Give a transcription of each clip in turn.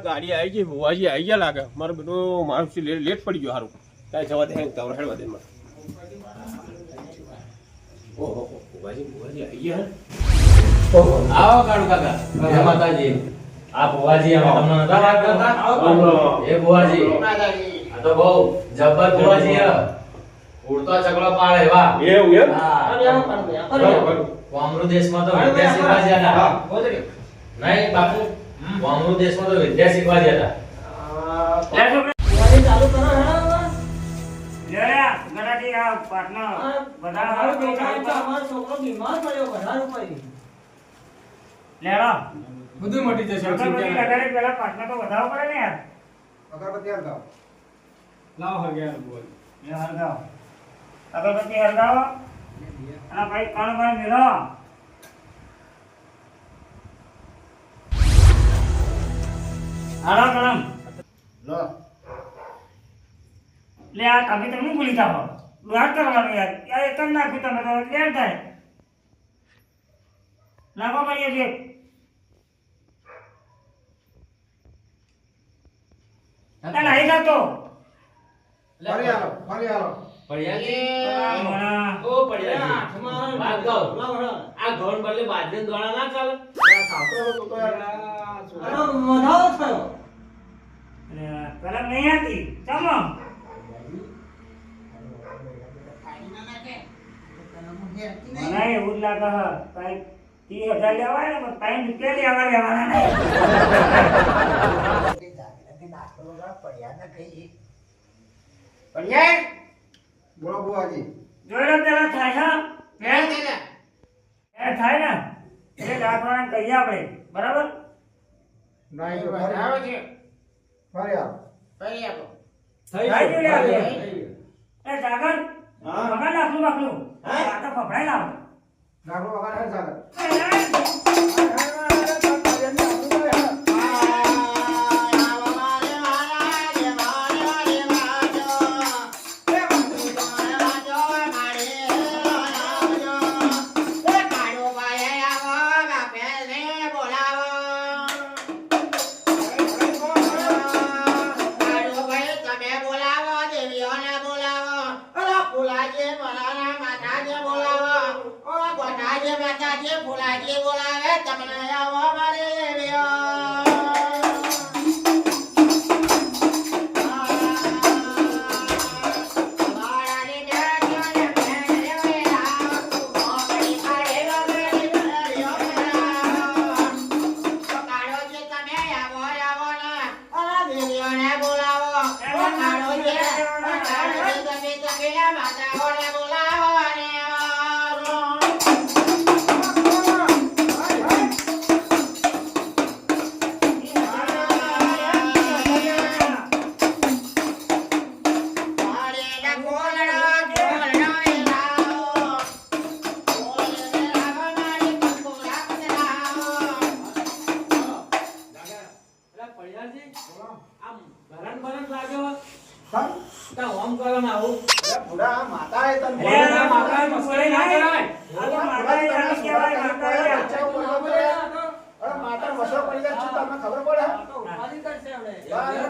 ગાડી આવી ગઈ, ભુવાજી આવી ગયા લાગે. મારું બધું મારું લેટ પડી ગયો. સારું કાંઈ જવા દે હેડવા દે. ઓહો ભુવાજી આવી ગયા. આવો કાળુ કાકા. જય માતાજી. આ ભુવાજી અમે તમને નતા વાત કરતા? એ ભુવાજી આ તો બહુ જબ્બર ભુવાજી હે. ઉડતો ચકડો પાડે વાહ. એવું એમ? હા. વામરૂ દેશમાં તો વિદ્યા શીખવા જ્યા હતા. નહીં બાપુ, વામરૂ દેશમાં તો વિદ્યા શીખવા જ્યા હતા. ભુવાજી ચાલુ કરો હેડો. લેયા ગરાટી આ પાટના બધા અમારો બેટા તો અમારો છોકરો બીમાર પડ્યો વધારે પડી. લેડો બધું મટી જશે. અગરબત્તી લગાડે પેલા પાટના તો વધાવો પડે ને યાર. અગરબત્તી હરગાવ. લાવ હરગ્યા બોલ. એ હરગાવો અગરબત્તી હરગાવો અને ભાઈ કાણ ભાઈ મેલો. હાલો કણમ લો. લે આ તમે તમને ભૂલી જાઓ. વાત કરવાનું યાર. યાર એક જ નાખ્યું તમે તો લેટ થાય. નાખો કરીએ છીએ. નહીં થતો. ફરી આલો, ફરી આલો. પડ્યાજી. મોણા. ઓ પડ્યાજી. વાત કહું. આ ઘઉં બદલે બાજરી દોણા ના ચાલે? સાતો તો તો યાર. અરે વધાવો થયો. કલમ નહીં હતી ચમો મને એવું જ લાગે કઈ 30,000 લેવાય ને 3 રૂપિયા લેવાના. બોલો બુવાજી. જોડે પેલા થાય એ થાય ને એ રાખવાના કહીએ આપણે બરાબર. નહીં તો ફરી આવો છે. ફરી આવો. થાય ગયું લે આપણે. એ જાગર હા. વગર નાખલું બાખલું આ તો ફફડાઈ લાવો. નાખો વગર હે સાગર.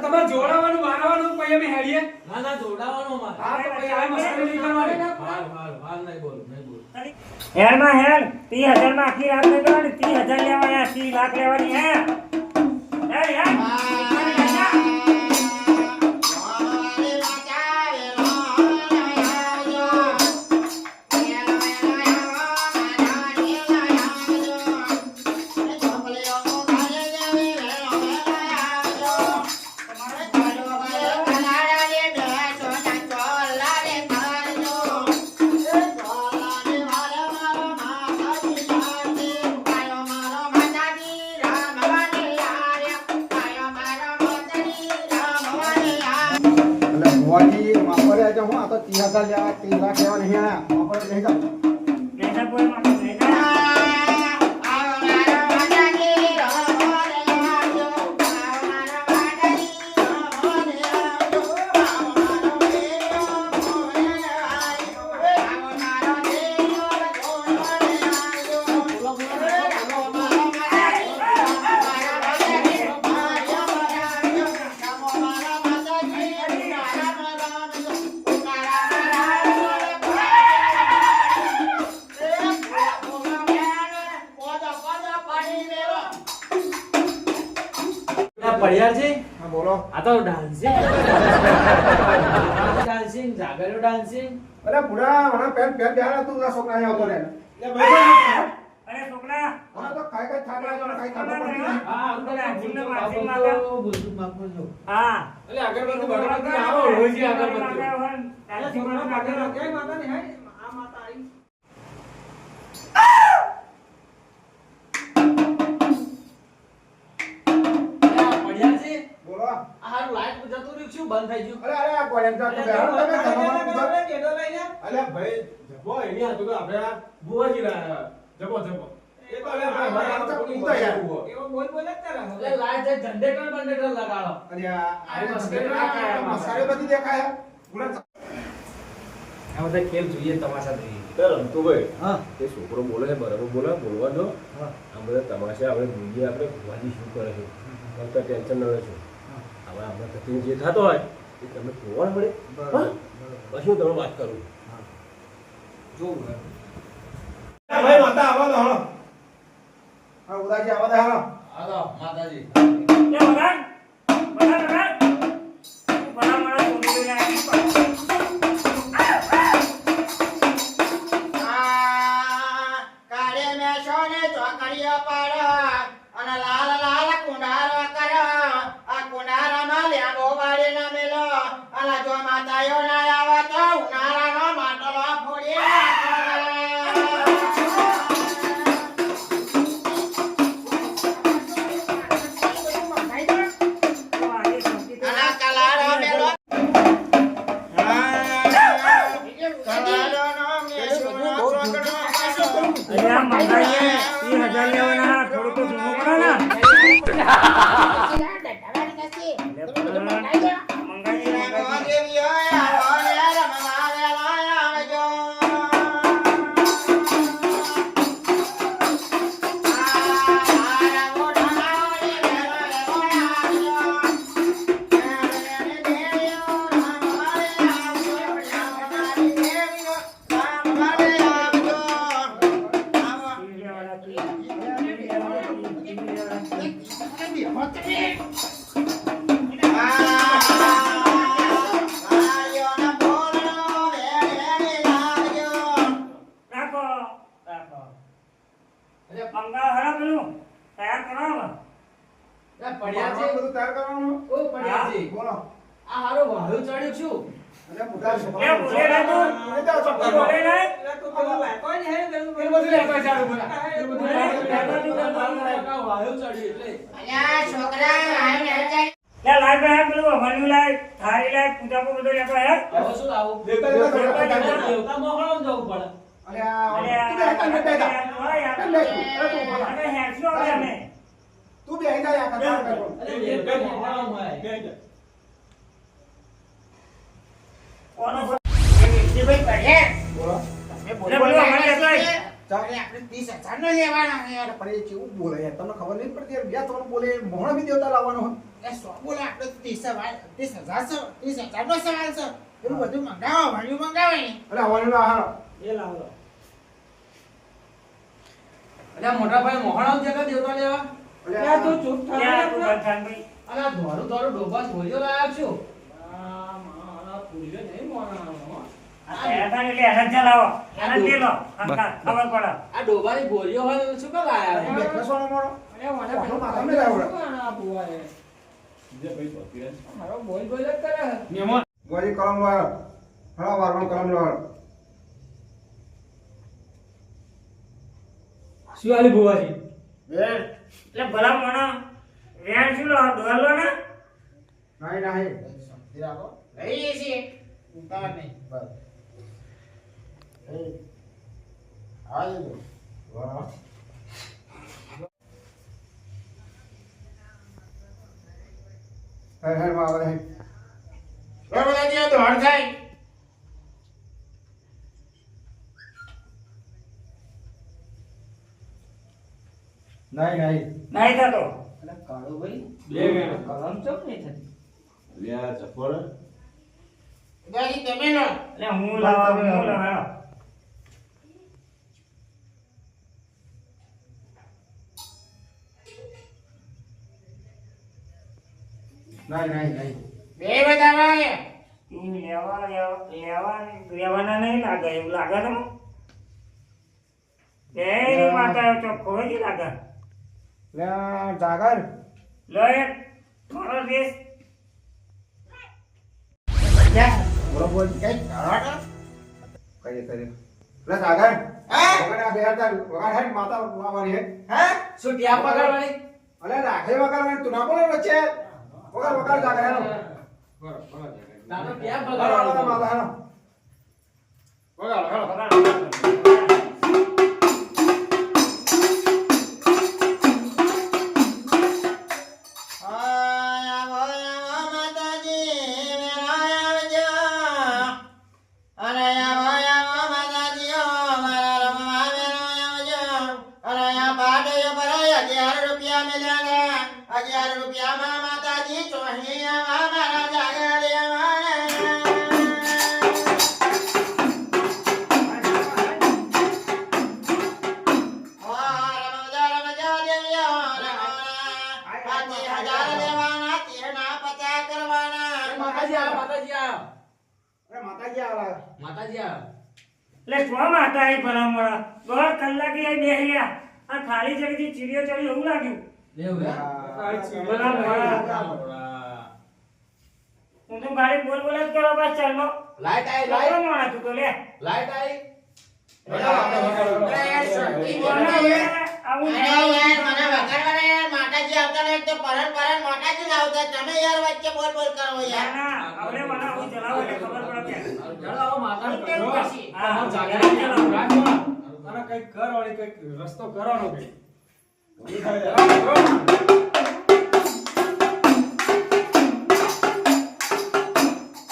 તમે જોડાવાનું મારવાનું પછી અમે હેડીએ. ના ના જોડાવાનું અમારે. હા તો પછી આ મસ્તી નહીં કરવાની. હાલ નહીં બોલું, નહીં બોલું. હેરમાં હેર 30,000 માં આખી રાત નહીં કરવાની. 30,000 લેવાના 30 લાખ લેવાની હે બુવાજી માપરે આજે હું આ તો 30,000 લેવા 3 લાખ લેવા નહીં આયા. માપરે નહીં જાવ. પૈસા કોઈ માં નહીં થાય. Bye. પડિયારજી હા બોલો આ તો ડાન્સિંગ ડાન્સિંગ જાગરો ડાન્સિંગ અરે પૂરા મને પેન પેન બેહાડા તું આ છોકરાને આવતો રહે અરે છોકરા મને તો કાઈ થાકડા જો કાઈ કામ પડતી નહીં હા અંદર આજીને માસી માગા. બુજુ માગો છો હા એટલે અગરબત્તી બગડતી આવો રોજી અગરબત્તી અરે છોકરાનો કાઢે ક્યાંય માતા નહીં હે આ માતા આવી પડિયારજી બોલો આ હારું લાઈટ જતું રહ્યું શું બંધ થઈ ગયું અરે આ કોલેજ જા તો બેહાડો તમે તમારું પૂછો અલે ભાઈ જપો એની હાથું તો આપણે આ બુવાજી રહ્યા જપો જપો એ તો અલે ભાઈ મારા તો ઊંઘતા યાર એવો બોલ બોલ જ કરે એટલે લાઈટ જે જનરેટર બંડેટર લગાડો અરે આ મસાલે બધી દેખાય પૂરા આ બધા ખેલ જોઈએ તમાશા જોઈએ તે રમતો ભાઈ હા તે છોકરો બોલે છે બરાબર બોલે બોલવા દો હા આ બધા તમાશા આપણે જોઈએ આપણે ભુવાજી શું કરે છે કરતા ટેન્શન ન લેશો હવે આપણે થતી જે થતો હોય એ તમે જોવા મળે બરાબર પછી હું તમને વાત કરું જોવું ભાઈ માતા આવો તો હણો હા ઉદાજી આવા દે હાલો આવો માતાજી એ વગાડ વગાડ વગાડ બડા મારા છોકરી લાગી કાળે મેષોને ચોકડીઓ પાડો અને લાલ લાલ કુંડારો કરો આ કુંડારામાં લેબો વાળીને મેલો અને જો માતાયો ના આવે તો ઉનાળાનો માટલો ફોડી અને કલારો મેલો કલારોનો મેષોનો ચોકડો અરે આ મંગાઈએ 30,000 લેવાના થોડું તો ધીમું કરો ને મંગાઈએ રાખો રાખો અરે મંગા હરા પેલું તૈયાર કરો ને એ પડિયારજી બધું તૈયાર કરવાનું ઓ પડિયારજી બોલો આ હારો વાહુ ચડ્યું છું અરે મોટા એ છોકરા બોલે રે તું બોલે રે તું પેલો લાયકો ને હે પેલું એ બધું લેવા ચાલુ બોલા એ બધું લેવા વાહુ ચડ્યું એટલે લે લાઈ બે પેલું હમણું લાઈ થાળી લાઈ પૂજા કો બધું લેતો હે હવે શું લાવું દેવતા દેવતા મોહળો જવું પડે અરે આ અરે તું બે જા અરે હેડસો આવે અમે તું બે જા યા કથા કરો અરે દેવતા મોહળો હોય કોનો બોલો લે બોલો અમારે લેતો આય પણ એ કેવું બોલે યાર તમને ખબર નહીં પડતી યાર બે ત્રણ બોલે મોહણ બી દેવતા લાવવાનો હોય એવું બધું મંગાવો ભણ્યું મંગાવે ને અરે આવવાનું ના હાલો એ લાવો અલ્યા મોટા ભાઈ મોહળો જગા દેવતા લેવા અરે યાર તું ચૂપ લે થા તું બંધાન ભાઈ અને આ ધોરું ધોરું ડોબા ભોજો લાયા છું આ મારા પૂરીઓ નહીં મોણાનો તૈયાર થાય એટલે એને જ લાવો એને જ લો ખબર પડે આ ડોબાની ગોળીઓ હોય તો શું કર લાયા બેસવાનો મારો અરે મને વાહનો પેલું માથામાં નહીં લાવડે. આ બુઆએ જે ભાઈ પકડે મારો બોલ બોલ જ કરે મહેમાન ગોરી કલમ લો હળા વારવાનો કલમ લો શું આલી બુઆજી એટલે ભલા મોણો વેણ શું લો ડોલ લો ને નહીં નહીં લઈએ છીએ ઉતાવળ નહીં બસ વાહ હે હે માં આવે હે બધા જે દોડ થાય નહીં નહીં નહીં થતો એટલે કાળો ભાઈ બે ગણ કલમ ચમ નહીં થતી લ્યા ચપળ દાદી તમે લો એટલે હું લાવા હું લાવા નહીં બે બધા હોય. ઈ લેવાના નહીં લાગે એવું લાગે તમે એ માતા ચોખ્ખો જ લાગે લે જાગર લો એક મારો દેશ બરોબર કઈ કરો તો? કરીએ લે જાગર હા? વગર આ બે હતા વગર હે માતા વાળી હે હા? શું ટ્યા પકડવાની અલે રાખે વગર તું ના બોલે વચ્ચે વગર જાગર હેનો તારો ટ્યા વગર પકડવાનો માતા હેનો આવો માતાજી વેલા આવજો. અને આવો માતાજી મારા રમવા વેલા આવજો. અને આ પાટે પર 11 રૂપિયા મળ્યા. 11 રૂપિયામાં માતાજી ચોહી આવા મારા જાગર દેવાના. માતાજી આવો માતાજી આવો અરે માતાજી આલા માતાજી આવો એટલે શું માતા આવી ભલામણા 2 કલાકે આવી બેહ્યા આ ખાલી જગ્યાથી ચીડિયો ચડી એવું લાગ્યું દેવ હું તો ગાડી બોલ બોલ જ કરો બસ ચાલનો લાઈટ આવી લાવો લાઈટ મોણા તું તો લે લાઈટ આવી આવું માતાજી આવતા ને તો પરન માતાજી આવતા તમે યાર વચ્ચે બોલ બોલ કરો યાર. હવે મને આવું ચલાવો એટલે ખબર પડે કે ચાલો આવો માતા કેમ પછી? હા, જાગરણ ચાલો રાખો અને કંઈક કરવાની કંઈક રસ્તો કરવાનો કંઈક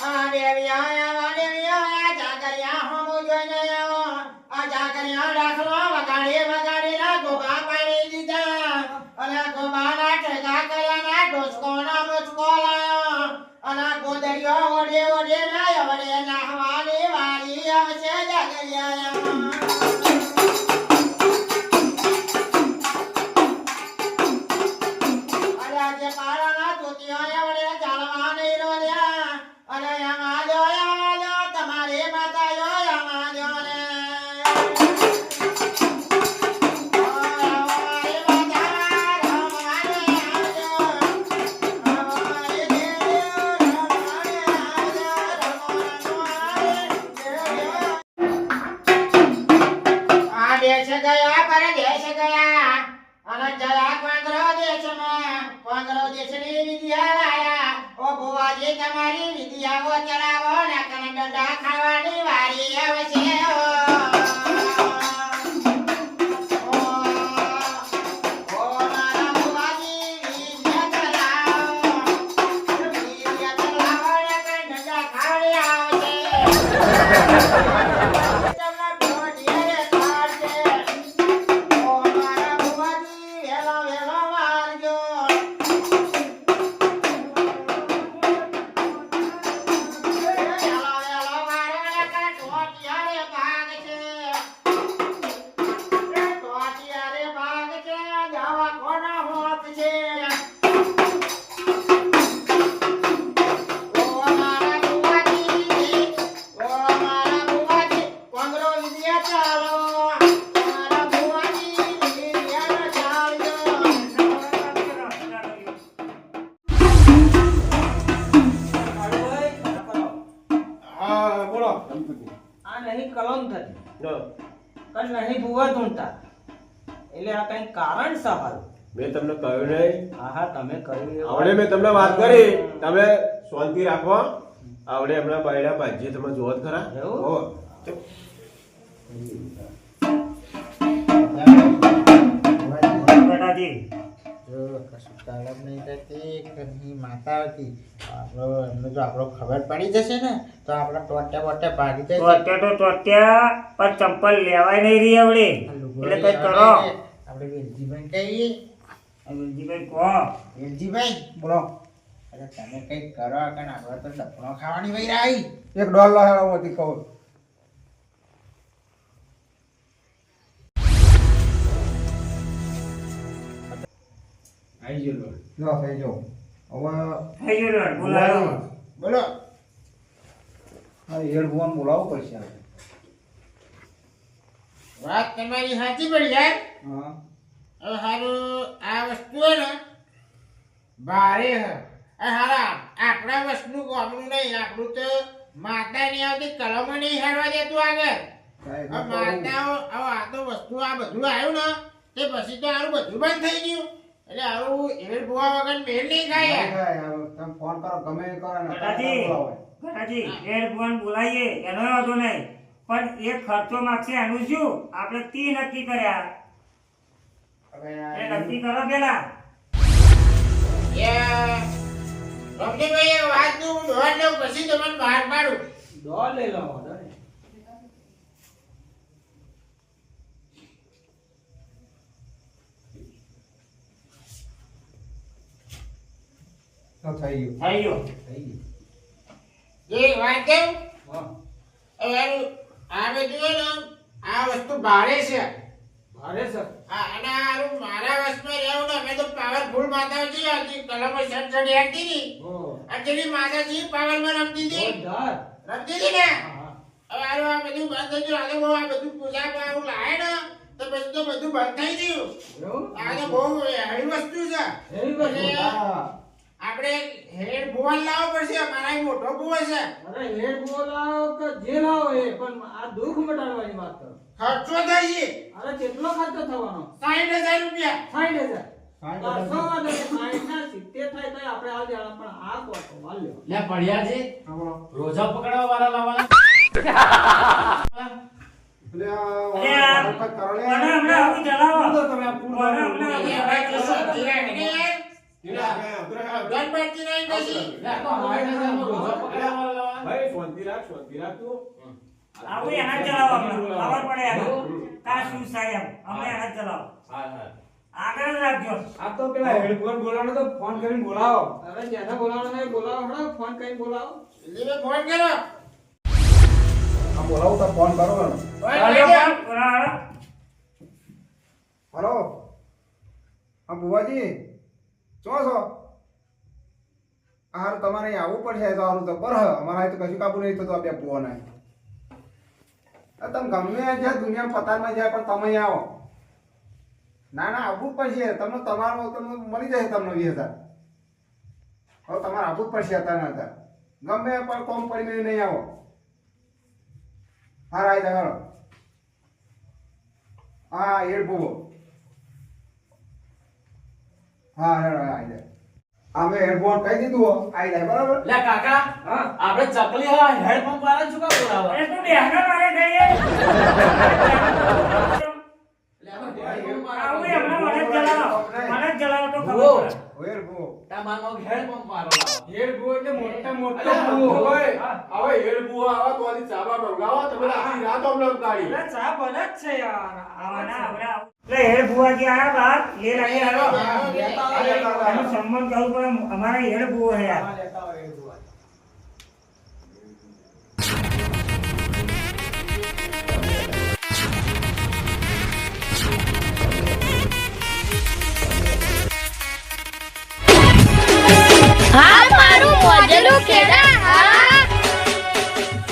આ દેવિયા જાગરિયા હમુ જોઈને આવો. આ જાગરિયા રાખલો વગાડી ના ગોબા પાડી દીધા. અને ગોબાના ઠેકા કર્યાના ઢોસકોના મુચકો લાયો. અને ગોદડીઓ ઓઢે ના વડે નાહવાની વારી આવશે જાગરિયા. અરે આજે પારાના ધોતિયા વડે ચાલવા નહીં રોલ્યા. અને આમાં જો તમારી માતા જો આમાં જો ને. અમારી માતા રમવાને આવજો. અમારી દેવી રમવાને આવજો. આ દેશ ગયા પરદેશ ગયા. અને જરા કોંગરો દેશની વિદ્યા લાયા. ઓ ભુવાજી તમારી વિદ્યાઓ ચડાવો ને કને દંડા ખાવાની વારી આવશે. ઓ મારા ભુવાજી વિદ્યા ચડાવો. વિદ્યા ચડાવો ને કને દંડા ખાવાની આવશે. તમને ઢોઢિયે કાઢશે. ઓ મારા ભુવાજી વેલો મારજો. વેલો મારો ને કને ઢોઢિયારે ભાગશે. ઢોઢિયારે ભાગશે. દવા કોના હોત છે. ઓ મારા ભુવાજી કોંગરો વિદ્યા ચાલો. મારા ભુવાજી વિદ્યા ચાલજો. હા બોલો આ નહીં કલમ થતી જો, કઈ નહીં ભૂવા ધૂણતા એટલે આ કઈ કારણ છે હારું. મેં તમને કહ્યું નહીં હા તમે કહ્યું એ આવડે મેં તમને વાત કરી તમે શાંતિ રાખો આવડે હમણાં બૈડા ભાજી તમે જોવો જ ખરા એવું? હો. બેટાજી જો કશું તલબ નહીં થતી ઘરની માતા હતી. એમને જો આપણો ખબર પડી જશે ને તો આપણે ટોટ્યા ભાગી જશે. ટોટ્યા પણ ચંપલ લેવાય નહીં રહી આવડે એટલે કઈ કરો આપણે વેલજીભાઈ કહીએ. વેલજીભાઈ કહો વેલજીભાઈ બોલો અરે તમે કઈક કરો કે આપણે તો ડફણો ખાવાની વઈ આવી. $1 હતી કહું આવી ગયો લો. લો થઈ જાઓ હવે થઈ ગયું લ્યો, બોલાવો. બોલો આ હેડ ભુવાને બોલાવવું પડશે આપણે. વાત તમારી સાચી પડી યાર હા હવે હારું આ વસ્તુ હે ને ભારે હે હારા આપણા વસ્તુ ગોમનું નહીં આપણું તો માતા નહીં આવતી કલમો નહીં હેડવા દેતું આગળ સાહેબ, હવે માતાઓ હવે આ તો વસ્તુ આ બધું આવ્યું ને તે પછી તો આનું બધું બંધ થઈ ગયું એટલે આવું એવેલ ભુવા વગર મેળ નહીં ખાય યાર. નહીં થાય. હવે તમે ફોન કરો ગમે એ કરો ને ગટાજી, બોલાવો. ગટાજી, ઘેર ભુવાને બોલાવીએ એનો વાંધો નહીં, પણ એ ખર્ચો માગશે એનું શું? આપણે 30 નક્કી કર્યા, હવે એ નક્કી કરો પેલા. રમણીભાઈ એ વાતનું હું દોડ લઉં પછી તમને બહાર પાડું. દોડ લઈ લો વાંધો નહીં. તો થઈ ગયું થઈ ગયો. થઈ ગયું. જે વાત કેવું હા હવે આ બધું હે ને આ વસ્તુ ભારે છે ભારે સર. અને આનું મારા વશમાં રહેવું ને અમે તો પાવરફુલ માતાજી હતી કલમો સડસડી હતી ની અંજલિ માતાજી પાવરમાં રમતી હતી જોરદાર. રમતી હતી ને હા. હવે આનું આ બધું બંધ થઈ ગયું આને બહુ આ બધું પૂજા પાવું લાવે ને તો પછી તો બધું બંધ થઈ ગયું એવું? આ તો બહુ હેવી વસ્તુ છે એવી વસ્તુ. અને હા આપણે હેડ ભુવન લાવવો પડશે મારા એક મોટો ભુવો છે અરે હેડ બોલાવો કે જે લાવો એ પણ આ દુઃખ મટાડવાની વાત કરો. ખર્ચો થાય છે અરે કેટલો ખર્ચો થવાનો? 60,000 રૂપિયા 60,000. 60,000. 500 વાળો 60 ના 70 થાય તો આપણે આ દેવા, પણ આ કોટો માલ લ્યો. લે પડ્યાજી હા, બોલો. રોજા પકડવા વાળા લાવવાના એટલે આ વખત કરો લે. મને હમણાં આવું ચલાવો. તો તમે આ પૂરું મને હમણાં આવું એ ભાઈ તો શાંતિ રાખીને યાર. ગણ પડતી નહીં પછી. લે આ તો 60,000 માં રોજા પકડવા વાળા લાવવાના ભાઈ શાંતિ રાખ તું. આવું એના જ ચલાવો હમણાં. ખબર પડે એનું. કા શું સાહેબ અમને એના જ ચલાવો. હા હા આગળ જ રાખજો. આ તો પેલા હેડ ભુવાને બોલાવવાનો તો ફોન કરીને બોલાવો. હવે જેને બોલાવવાનો હોય એ બોલાવો, હળો, ફોન કરીને બોલાવો. દિલીપે ફોન કરો. આ બોલાવું તો ફોન કરો ને. ઓય હાલો, ભાઈ હાલો. હલો હા બુવાજી ચો છો હારું તમારે અહીં આવવું પડશે તો હારું તો પર અમારા અહીં તો કશું કાબુ નહીં થતું આપણે બુવાના તમે ગમે જ્યાં દુનિયા પતારમાં જાય પણ તમે અહીં આવો ના ના આવવું જ પડશે તમને તમારું તમને મળી જશે તમને 20,000 હવે તમારે આવવું જ પડશે અત્યારે ગમે પણ કોમ પડીને નહીં આવો હા રાઈ હાલો હા એડ ભૂવો હા હેડો આઈ જાય અમે હેડફોન કહી દીધું હો આઈ જાય બરાબર લે કાકા આપણે ચકલી હા હેડ પંપ વાળા શું કા બોલાવા અરે તું બેહના મારે કહીએ. આવું હમણાં મને જ ચલાવો. મને જ ચલાવો તો ખબર પડે. ઓયર ભૂવો તમારો હેડ પંપ વાળો લાવો હેડ ભૂવો એટલે મોટા મોટો અલા, ભૂવો હવે હેડ બુઆ આવા તો આની ચાબા મંગાવો તમે આખી રાત અમને ઉતારી. અરે ચા બને જ છે યાર. આવાના હમણાં આવું. એટલે હેડ ભુવાજી આયા બાર એ લાગી આવ્યો. લેતા આવો, લેતા આવો. એનું સન્માન કરવું પડે. અમારા હેડ ભુવો છે યાર. લેતા હોય હેડ ભૂવો